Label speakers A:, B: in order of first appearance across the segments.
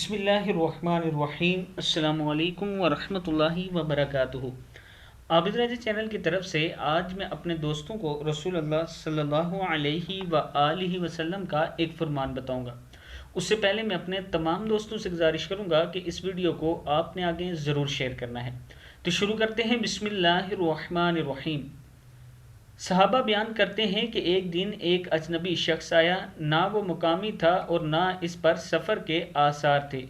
A: بسم اللہ الرحمن الرحیم۔ السلام علیکم ورحمۃ اللہ وبرکاتہ۔ عابد راجہ چینل کی طرف سے آج میں اپنے دوستوں کو رسول اللہ صلی اللہ علیہ وآلہ وسلم کا ایک فرمان بتاؤں گا۔ اس سے پہلے میں اپنے تمام دوستوں سے گزارش کروں گا کہ اس ویڈیو کو آپ نے آگے ضرور شیئر کرنا ہے۔ تو شروع کرتے ہیں۔ بسم اللہ الرحمن الرحیم۔ صحابہ بیان کرتے ہیں کہ ایک دن ایک اجنبی شخص آیا، نہ وہ مقامی تھا اور نہ اس پر سفر کے آثار تھے۔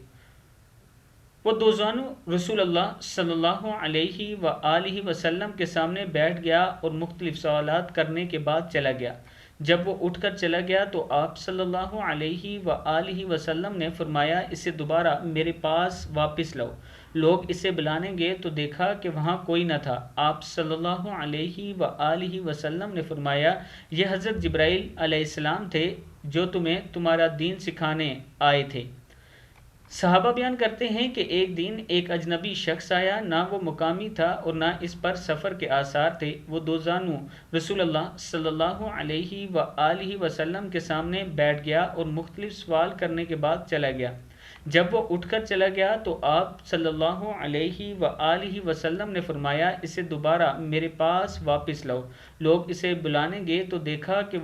A: وہ دو زانو رسول اللہ صلی اللہ علیہ وآلہ وسلم کے سامنے بیٹھ گیا اور مختلف سوالات کرنے کے بعد چلا گیا۔ جب وہ اٹھ کر چلا گیا تو آپ صلی اللہ علیہ وآلہ وسلم نے فرمایا، اسے دوبارہ میرے پاس واپس لاؤ۔ لوگ اسے بلانے گئے تو دیکھا کہ وہاں کوئی نہ تھا۔ آپ صلی اللہ علیہ وآلہ وسلم نے فرمایا، یہ حضرت جبرائیل علیہ السلام تھے جو تمہیں تمہارا دین سکھانے آئے تھے۔ صحابہ بیان کرتے ہیں کہ ایک دن ایک اجنبی شخص آیا، نہ وہ مقامی تھا اور نہ اس پر سفر کے آثار تھے۔ وہ دو زانو رسول اللہ صلی اللہ علیہ وآلہ وسلم کے سامنے بیٹھ گیا اور مختلف سوال کرنے کے بعد چلا گیا۔ جب وہ اٹھ کر چلا گیا تو آپ صلی اللہ علیہ وآلہ وسلم نے فرمایا، اسے دوبارہ میرے پاس واپس لاؤ۔ لوگ اسے بلانے گئے تو دیکھا کہ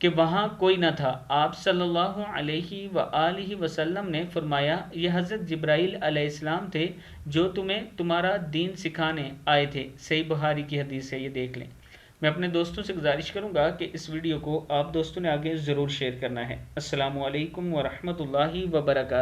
A: وہاں کوئی نہ تھا۔ آپ صلی اللہ علیہ وآلہ وسلم نے فرمایا، یہ حضرت جبرائیل علیہ السلام تھے جو تمہیں تمہارا دین سکھانے آئے تھے۔ صحیح بخاری کی حدیث ہے، یہ دیکھ لیں۔ میں اپنے دوستوں سے گزارش کروں گا کہ اس ویڈیو کو آپ دوستوں نے آگے ضرور شیئر کرنا ہے۔ السلام علیکم ورحمۃ اللہ وبرکاتہ۔